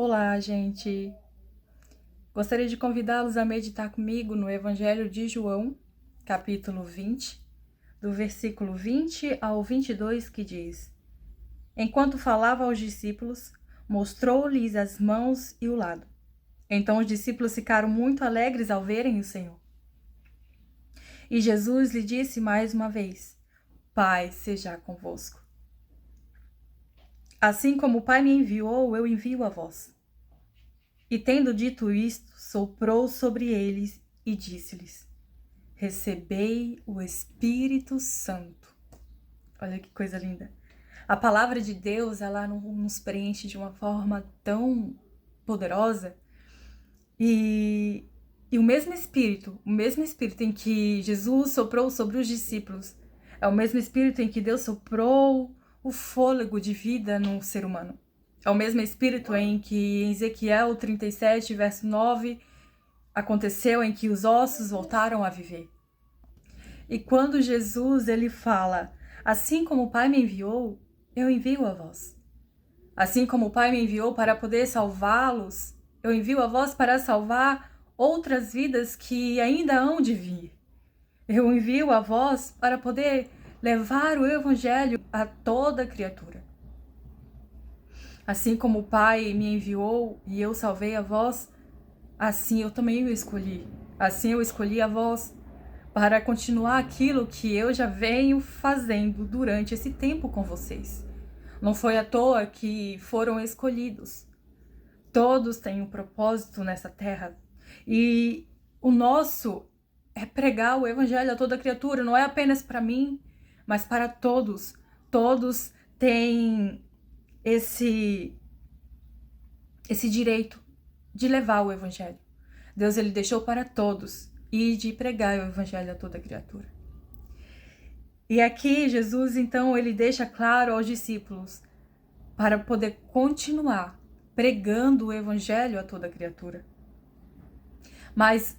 Olá, gente! Gostaria de convidá-los a meditar comigo no Evangelho de João, capítulo 20, do versículo 20 ao 22, que diz: Enquanto falava aos discípulos, mostrou-lhes as mãos e o lado. Então os discípulos ficaram muito alegres ao verem o Senhor. E Jesus lhe disse mais uma vez: Pai seja convosco. Assim como o Pai me enviou, eu envio a vós. E tendo dito isto, soprou sobre eles e disse-lhes: Recebei o Espírito Santo. Olha que coisa linda. A palavra de Deus, ela nos preenche de uma forma tão poderosa. E o mesmo Espírito em que Jesus soprou sobre os discípulos, é o mesmo Espírito em que Deus soprou o fôlego de vida no ser humano. É o mesmo Espírito em que em Ezequiel 37, verso 9, aconteceu em que os ossos voltaram a viver. E quando Jesus ele fala, assim como o Pai me enviou, eu envio a vós. Assim como o Pai me enviou para poder salvá-los, eu envio a vós para salvar outras vidas que ainda hão de vir. Eu envio a vós para poder levar o Evangelho a toda criatura. Assim como o Pai me enviou e eu salvei a vós, assim eu também o escolhi. Assim eu escolhi a vós para continuar aquilo que eu já venho fazendo durante esse tempo com vocês. Não foi à toa que foram escolhidos. Todos têm um propósito nessa terra. E o nosso é pregar o Evangelho a toda criatura. Não é apenas para mim, mas para todos. Todos têm esse direito de levar o Evangelho. Deus ele deixou para todos e de pregar o Evangelho a toda criatura. E aqui Jesus então ele deixa claro aos discípulos para poder continuar pregando o Evangelho a toda criatura. Mas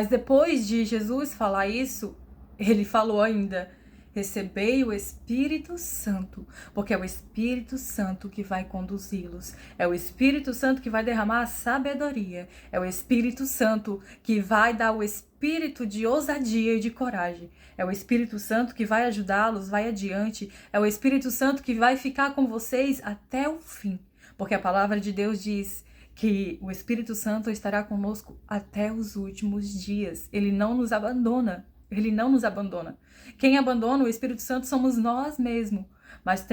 depois de Jesus falar isso, ele falou ainda: recebei o Espírito Santo, porque é o Espírito Santo que vai conduzi-los. É o Espírito Santo que vai derramar a sabedoria. É o Espírito Santo que vai dar o espírito de ousadia e de coragem. É o Espírito Santo que vai ajudá-los, vai adiante. É o Espírito Santo que vai ficar com vocês até o fim. Porque a palavra de Deus diz que o Espírito Santo estará conosco até os últimos dias. Ele não nos abandona. Ele não nos abandona. Quem abandona o Espírito Santo somos nós mesmos. Mas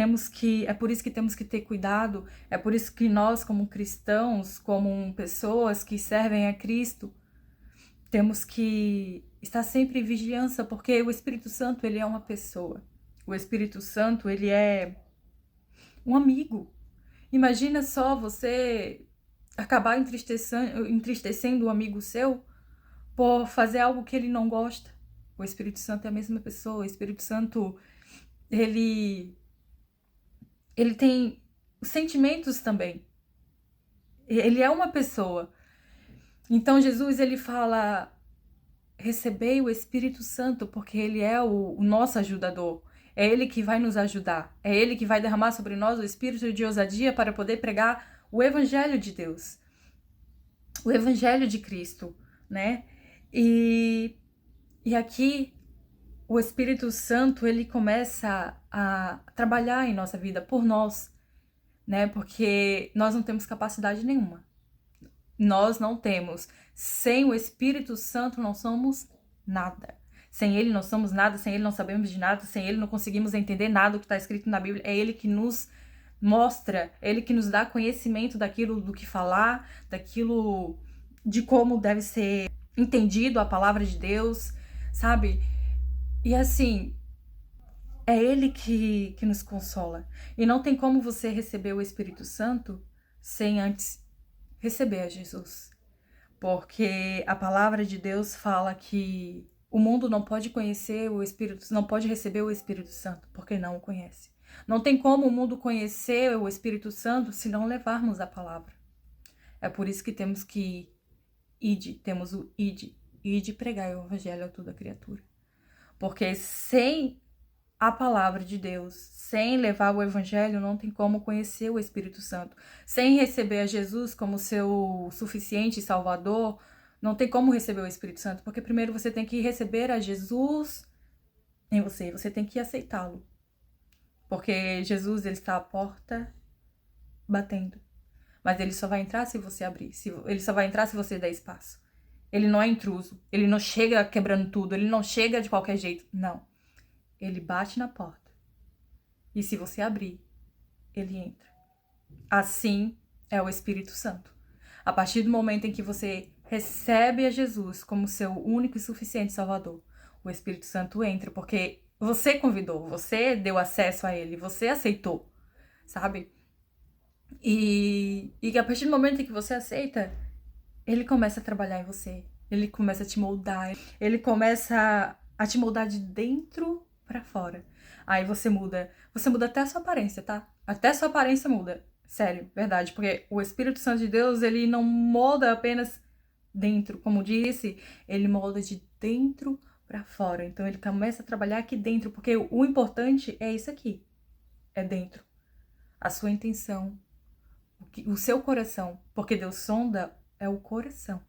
é por isso que temos que ter cuidado, é por isso que nós, como cristãos, como pessoas que servem a Cristo, temos que estar sempre em vigilância, porque o Espírito Santo, ele é uma pessoa. O Espírito Santo, ele é um amigo. Imagina só você acabar entristecendo um amigo seu por fazer algo que ele não gosta. O Espírito Santo é a mesma pessoa. O Espírito Santo, ele tem sentimentos também. Ele é uma pessoa. Então Jesus, ele fala: recebei o Espírito Santo, porque ele é o nosso ajudador. É ele que vai nos ajudar. É ele que vai derramar sobre nós o espírito de ousadia para poder pregar o Evangelho de Deus. O Evangelho de Cristo, né? E aqui o Espírito Santo, ele começa a trabalhar em nossa vida por nós, né? Porque nós não temos capacidade nenhuma. Nós não temos. Sem o Espírito Santo não somos nada. Sem ele não somos nada, sem ele não sabemos de nada, sem ele não conseguimos entender nada do que está escrito na Bíblia. É ele que nos mostra, é ele que nos dá conhecimento daquilo do que falar, daquilo de como deve ser entendido a palavra de Deus, sabe? E assim, é ele que nos consola. E não tem como você receber o Espírito Santo sem antes receber a Jesus. Porque a palavra de Deus fala que o mundo não pode conhecer o Espírito, não pode receber o Espírito Santo, porque não o conhece. Não tem como o mundo conhecer o Espírito Santo se não levarmos a palavra. É por isso que temos que temos o ide pregar o evangelho a toda criatura. Porque sem a palavra de Deus, sem levar o evangelho, não tem como conhecer o Espírito Santo. Sem receber a Jesus como seu suficiente Salvador, não tem como receber o Espírito Santo, porque primeiro você tem que receber a Jesus em você, você tem que aceitá-lo. Porque Jesus, ele está à porta batendo. Mas ele só vai entrar se você abrir, ele só vai entrar se você der espaço. Ele não é intruso, ele não chega quebrando tudo, ele não chega de qualquer jeito, não. Ele bate na porta. E se você abrir, ele entra. Assim é o Espírito Santo. A partir do momento em que você recebe a Jesus como seu único e suficiente Salvador, o Espírito Santo entra, porque você convidou, você deu acesso a ele, você aceitou, sabe? E que a partir do momento em que você aceita, ele começa a trabalhar em você, ele começa a te moldar, ele começa a te moldar de dentro pra fora. Aí você muda até a sua aparência, tá? Até a sua aparência muda. Sério, verdade, porque o Espírito Santo de Deus, ele não molda apenas dentro, como disse, ele molda de dentro pra fora. Então ele começa a trabalhar aqui dentro, porque o importante é isso aqui, é dentro. A sua intenção, o seu coração, porque Deus sonda é o coração.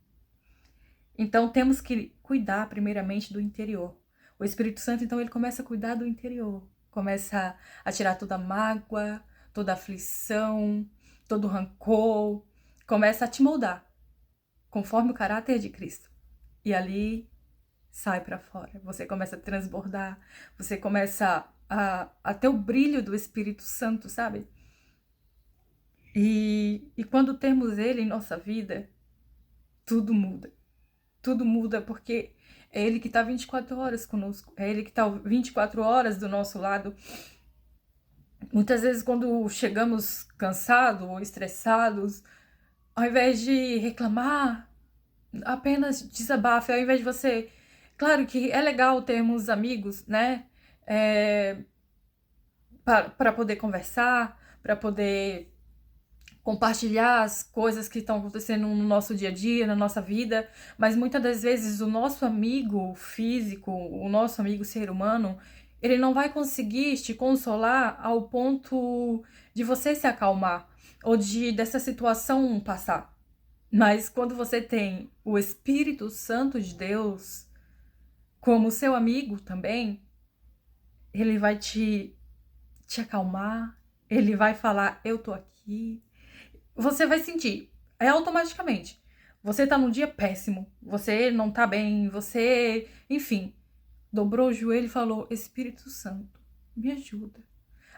Então temos que cuidar primeiramente do interior. O Espírito Santo, então, ele começa a cuidar do interior, começa a tirar toda a mágoa, toda a aflição, todo o rancor, começa a te moldar conforme o caráter de Cristo. E ali sai para fora, você começa a transbordar, você começa a ter o brilho do Espírito Santo, sabe? E quando temos ele em nossa vida, tudo muda. Tudo muda porque é ele que está 24 horas conosco, é ele que está 24 horas do nosso lado. Muitas vezes quando chegamos cansados ou estressados, ao invés de reclamar, apenas desabafe, ao invés de você... Claro que é legal termos amigos, né? Para poder conversar, para poder compartilhar as coisas que estão acontecendo no nosso dia a dia, na nossa vida, mas muitas das vezes o nosso amigo físico, o nosso amigo ser humano, ele não vai conseguir te consolar ao ponto de você se acalmar ou dessa situação passar. Mas quando você tem o Espírito Santo de Deus como seu amigo também, ele vai te acalmar, ele vai falar, eu tô aqui. Você vai sentir, automaticamente. Você tá num dia péssimo, você não tá bem, você, enfim, dobrou o joelho e falou, Espírito Santo, me ajuda.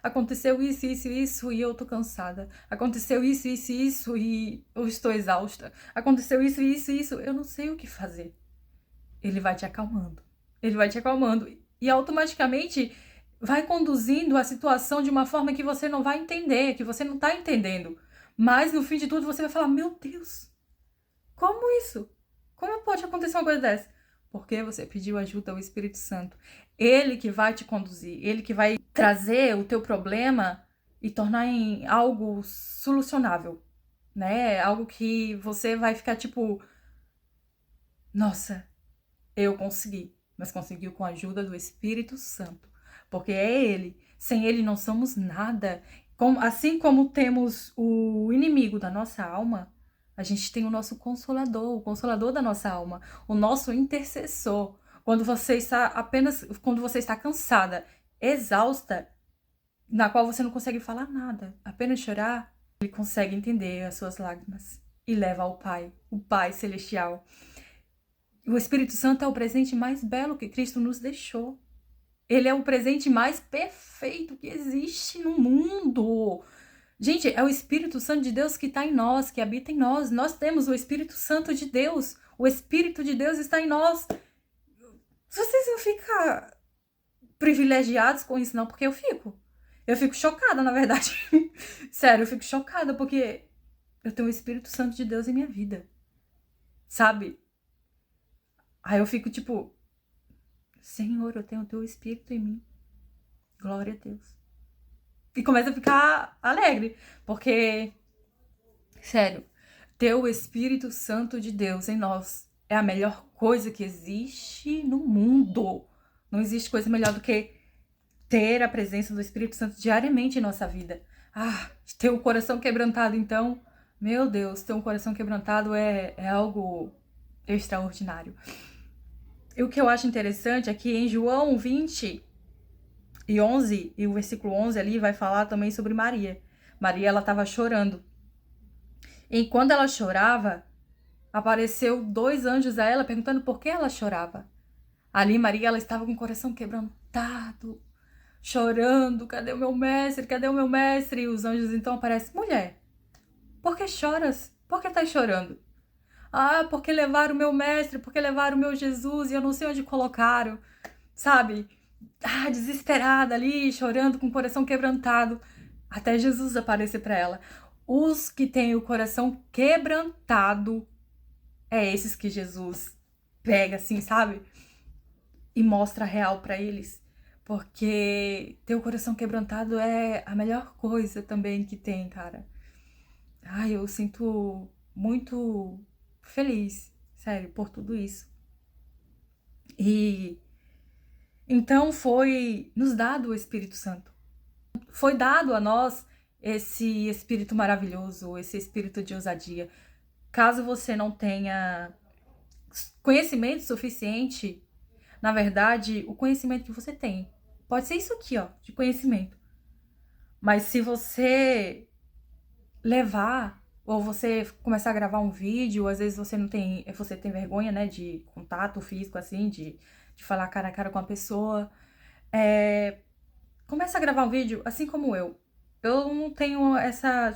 Aconteceu isso, isso, isso e eu tô cansada. Aconteceu isso, isso, isso e eu estou exausta. Aconteceu isso, isso, isso, eu não sei o que fazer. Ele vai te acalmando. Ele vai te acalmando e automaticamente vai conduzindo a situação de uma forma que você não vai entender, que você não tá entendendo. Mas no fim de tudo você vai falar, meu Deus, como isso? Como pode acontecer uma coisa dessa? Porque você pediu ajuda ao Espírito Santo. Ele que vai te conduzir, ele que vai trazer o teu problema e tornar em algo solucionável, né? Algo que você vai ficar tipo, nossa, eu consegui, mas conseguiu com a ajuda do Espírito Santo, porque é ele. Sem ele não somos nada. Assim como temos o inimigo da nossa alma, a gente tem o nosso consolador, o consolador da nossa alma, o nosso intercessor. Quando você está cansada, exausta, na qual você não consegue falar nada, apenas chorar, ele consegue entender as suas lágrimas e leva ao Pai, o Pai Celestial. O Espírito Santo é o presente mais belo que Cristo nos deixou. Ele é o presente mais perfeito que existe no mundo. Gente, é o Espírito Santo de Deus que está em nós, que habita em nós. Nós temos o Espírito Santo de Deus. O Espírito de Deus está em nós. Vocês não ficam privilegiados com isso, não? Porque eu fico. Eu fico chocada, na verdade. Sério, eu fico chocada porque eu tenho o Espírito Santo de Deus em minha vida. Sabe? Aí eu fico tipo, Senhor, eu tenho o teu Espírito em mim. Glória a Deus. E começa a ficar alegre, porque, sério, ter o Espírito Santo de Deus em nós é a melhor coisa que existe no mundo. Não existe coisa melhor do que ter a presença do Espírito Santo diariamente em nossa vida. Ter o coração quebrantado, então, meu Deus, ter um coração quebrantado é algo extraordinário. E o que eu acho interessante é que em João 20 e 11, e o versículo 11 ali vai falar também sobre Maria. Maria, ela estava chorando. E quando ela chorava, apareceu 2 anjos a ela perguntando por que ela chorava. Ali, Maria, ela estava com o coração quebrantado, chorando. Cadê o meu mestre? Cadê o meu mestre? E os anjos então aparecem. Mulher, por que choras? Por que estás chorando? Porque levaram o meu mestre, porque levaram o meu Jesus e eu não sei onde colocaram. Sabe? Desesperada ali, chorando, com o coração quebrantado. Até Jesus aparecer para ela. Os que têm o coração quebrantado é esses que Jesus pega assim, sabe? E mostra a real para eles. Porque ter o coração quebrantado é a melhor coisa também que tem, cara. Eu sinto muito feliz, sério, por tudo isso. E então foi nos dado o Espírito Santo. Foi dado a nós esse espírito maravilhoso, esse espírito de ousadia. Caso você não tenha conhecimento suficiente, na verdade, o conhecimento que você tem pode ser isso aqui, ó, de conhecimento. Mas se você levar, ou você começar a gravar um vídeo, às vezes você tem vergonha, né, de contato físico, assim, de falar cara a cara com a pessoa, começa a gravar um vídeo, assim como eu. Eu não tenho essa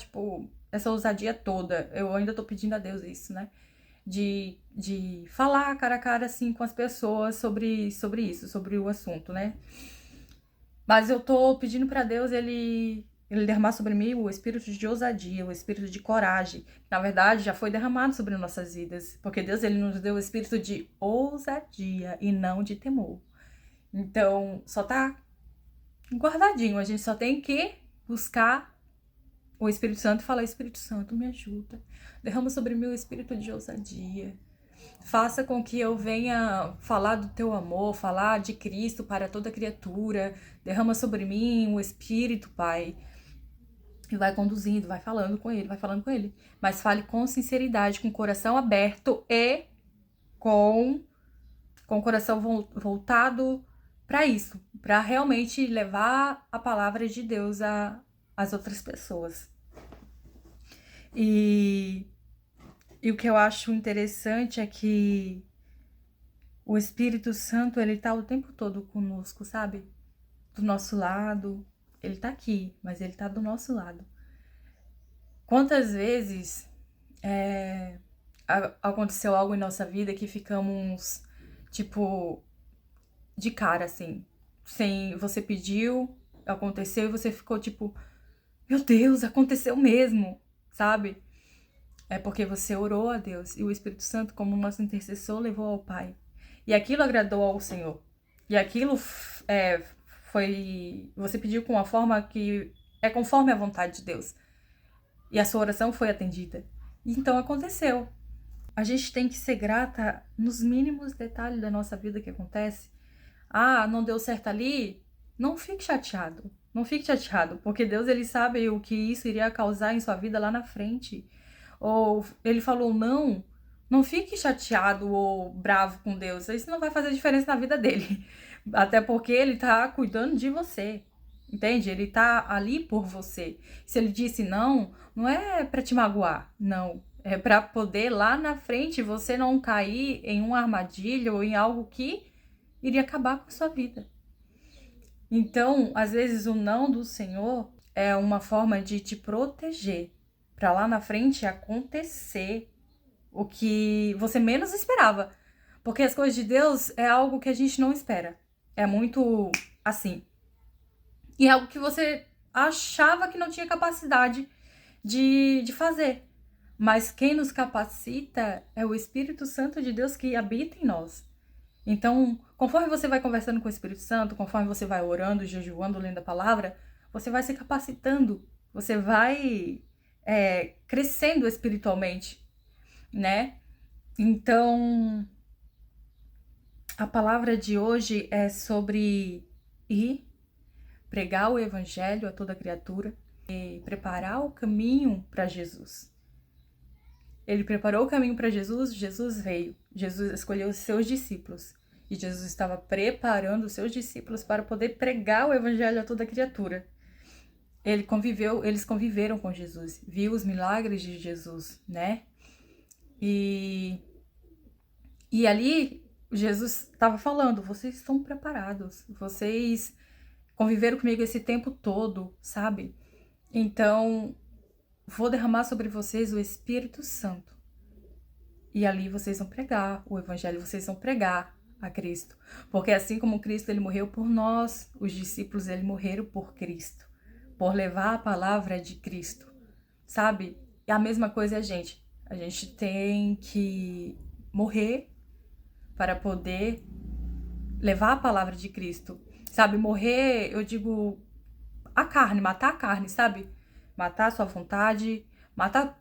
ousadia toda. Eu ainda tô pedindo a Deus isso, né? De falar cara a cara, assim, com as pessoas sobre isso, sobre o assunto, né? Mas eu tô pedindo pra Deus ele derramar sobre mim o espírito de ousadia, o espírito de coragem. Na verdade, já foi derramado sobre nossas vidas. Porque Deus, ele nos deu o espírito de ousadia e não de temor. Então, só tá guardadinho. A gente só tem que buscar o Espírito Santo e falar: Espírito Santo, me ajuda. Derrama sobre mim o espírito de ousadia. Faça com que eu venha falar do teu amor, falar de Cristo para toda criatura. Derrama sobre mim o Espírito, Pai. E vai conduzindo, vai falando com ele, vai falando com ele. Mas fale com sinceridade, com o coração aberto e com o coração voltado para isso, para realmente levar a palavra de Deus às outras pessoas. E o que eu acho interessante é que o Espírito Santo, ele tá o tempo todo conosco, sabe? Do nosso lado. Ele tá aqui, mas ele tá do nosso lado. Quantas vezes aconteceu algo em nossa vida que ficamos, tipo, de cara, assim. Sem você pediu, aconteceu e você ficou tipo, meu Deus, aconteceu mesmo, sabe? É porque você orou a Deus e o Espírito Santo, como nosso intercessor, levou ao Pai. E aquilo agradou ao Senhor. E aquilo você pediu com uma forma que é conforme a vontade de Deus. E a sua oração foi atendida. E então aconteceu. A gente tem que ser grata nos mínimos detalhes da nossa vida que acontece. Não deu certo ali? Não fique chateado. Não fique chateado, porque Deus, ele sabe o que isso iria causar em sua vida lá na frente. Ou ele falou não fique chateado ou bravo com Deus. Isso não vai fazer diferença na vida dele. Até porque ele tá cuidando de você. Entende? Ele tá ali por você. Se ele disse não é pra te magoar. Não. É pra poder lá na frente você não cair em uma armadilha ou em algo que iria acabar com a sua vida. Então, às vezes o não do Senhor é uma forma de te proteger para lá na frente acontecer o que você menos esperava. Porque as coisas de Deus é algo que a gente não espera. É muito assim. E é algo que você achava que não tinha capacidade de fazer. Mas quem nos capacita é o Espírito Santo de Deus que habita em nós. Então, conforme você vai conversando com o Espírito Santo, conforme você vai orando, jejuando, lendo a palavra, você vai se capacitando, você vai crescendo espiritualmente, né? Então, a palavra de hoje é sobre ir, pregar o evangelho a toda criatura e preparar o caminho para Jesus. Ele preparou o caminho para Jesus, Jesus veio. Jesus escolheu os seus discípulos. E Jesus estava preparando os seus discípulos para poder pregar o evangelho a toda criatura. Eles conviveram com Jesus, viu os milagres de Jesus, né? E ali Jesus estava falando, vocês estão preparados, vocês conviveram comigo esse tempo todo, sabe? Então, vou derramar sobre vocês o Espírito Santo. E ali vocês vão pregar o evangelho, vocês vão pregar a Cristo. Porque assim como Cristo, ele morreu por nós, os discípulos, ele morreram por Cristo. Por levar a palavra de Cristo, sabe? E a mesma coisa é a gente. A gente tem que morrer para poder levar a palavra de Cristo. Sabe? Morrer, eu digo, a carne, matar a carne, sabe? Matar a sua vontade, matar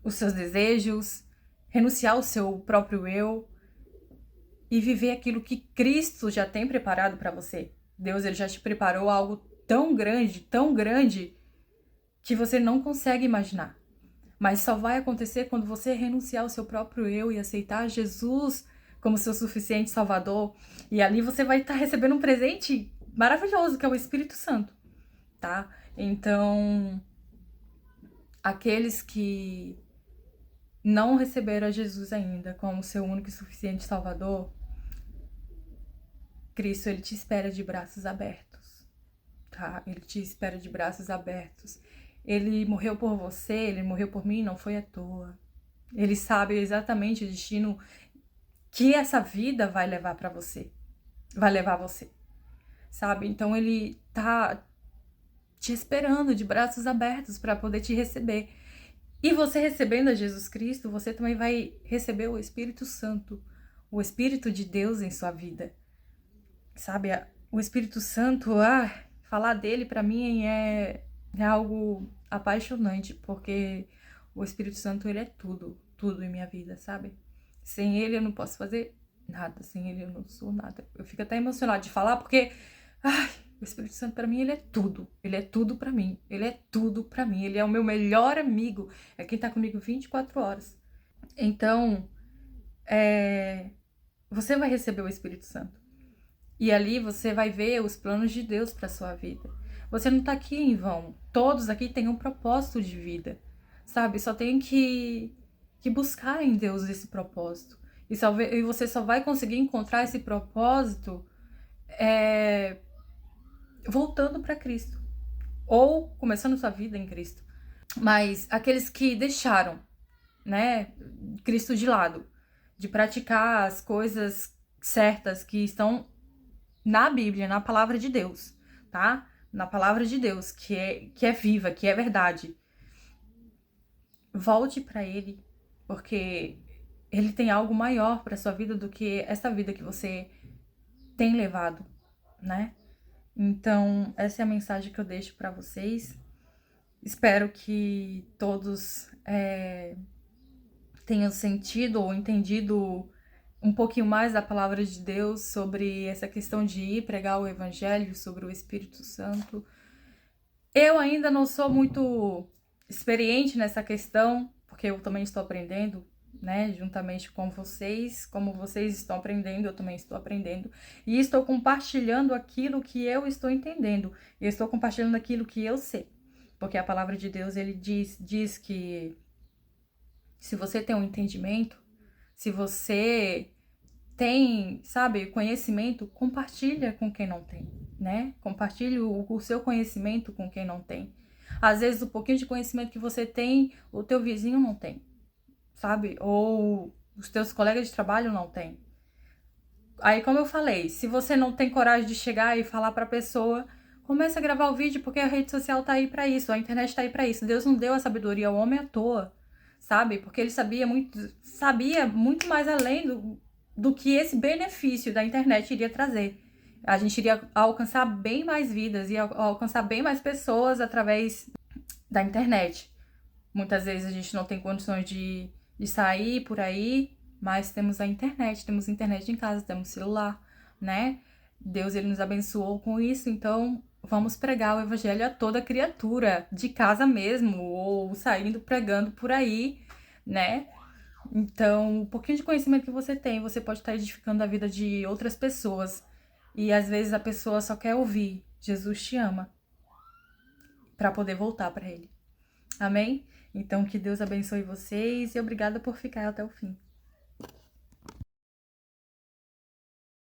os seus desejos, renunciar ao seu próprio eu e viver aquilo que Cristo já tem preparado para você. Deus, ele já te preparou algo tão grande, que você não consegue imaginar. Mas só vai acontecer quando você renunciar ao seu próprio eu e aceitar Jesus como seu suficiente Salvador. E ali você vai estar recebendo um presente maravilhoso, que é o Espírito Santo, tá? Então, aqueles que não receberam a Jesus ainda como seu único e suficiente Salvador, Cristo, ele te espera de braços abertos, tá? Ele te espera de braços abertos. Ele morreu por você, ele morreu por mim, não foi à toa. Ele sabe exatamente o destino que essa vida vai levar para você, vai levar você, sabe? Então ele tá te esperando de braços abertos para poder te receber. E você recebendo a Jesus Cristo, você também vai receber o Espírito Santo, o Espírito de Deus em sua vida. Sabe, o Espírito Santo, falar dele para mim é algo apaixonante, porque o Espírito Santo, ele é tudo em minha vida, sabe? Sem ele eu não posso fazer nada, sem ele eu não sou nada. Eu fico até emocionada de falar, porque o Espírito Santo para mim, ele é tudo para mim, ele é tudo para mim, ele é o meu melhor amigo, é quem tá comigo 24 horas. Então, você vai receber o Espírito Santo. E ali você vai ver os planos de Deus para sua vida. Você não tá aqui em vão. Todos aqui têm um propósito de vida, sabe? Só tem que buscar em Deus esse propósito. E você só vai conseguir encontrar esse propósito voltando para Cristo. Ou começando sua vida em Cristo. Mas aqueles que deixaram, né, Cristo de lado, de praticar as coisas certas que estão na Bíblia, na palavra de Deus, tá? Na palavra de Deus, que é viva, que é verdade. Volte para ele, porque ele tem algo maior para sua vida do que essa vida que você tem levado, né? Então, essa é a mensagem que eu deixo para vocês. Espero que todos tenham sentido ou entendido um pouquinho mais da palavra de Deus sobre essa questão de ir pregar o evangelho, sobre o Espírito Santo. Eu ainda não sou muito experiente nessa questão, porque eu também estou aprendendo, né, juntamente com vocês. Como vocês estão aprendendo, eu também estou aprendendo. E estou compartilhando aquilo que eu estou entendendo. Eu estou compartilhando aquilo que eu sei. Porque a palavra de Deus, ele diz que se você tem um entendimento, se você tem, sabe, conhecimento, compartilha com quem não tem, né? Compartilhe o seu conhecimento com quem não tem. Às vezes, o pouquinho de conhecimento que você tem, o teu vizinho não tem, sabe? Ou os teus colegas de trabalho não têm. Aí, como eu falei, se você não tem coragem de chegar e falar pra pessoa, comece a gravar o vídeo, porque a rede social tá aí pra isso, a internet tá aí pra isso. Deus não deu a sabedoria ao homem à toa, sabe? Porque ele sabia muito mais além do que esse benefício da internet iria trazer. A gente iria alcançar bem mais vidas, ia alcançar bem mais pessoas através da internet. Muitas vezes a gente não tem condições de sair por aí, mas temos a internet, temos internet em casa, temos celular, né? Deus, ele nos abençoou com isso, então vamos pregar o evangelho a toda criatura, de casa mesmo, ou saindo pregando por aí, né? Então, um pouquinho de conhecimento que você tem, você pode estar edificando a vida de outras pessoas. E às vezes a pessoa só quer ouvir: Jesus te ama, para poder voltar para ele. Amém? Então, que Deus abençoe vocês e obrigada por ficar até o fim.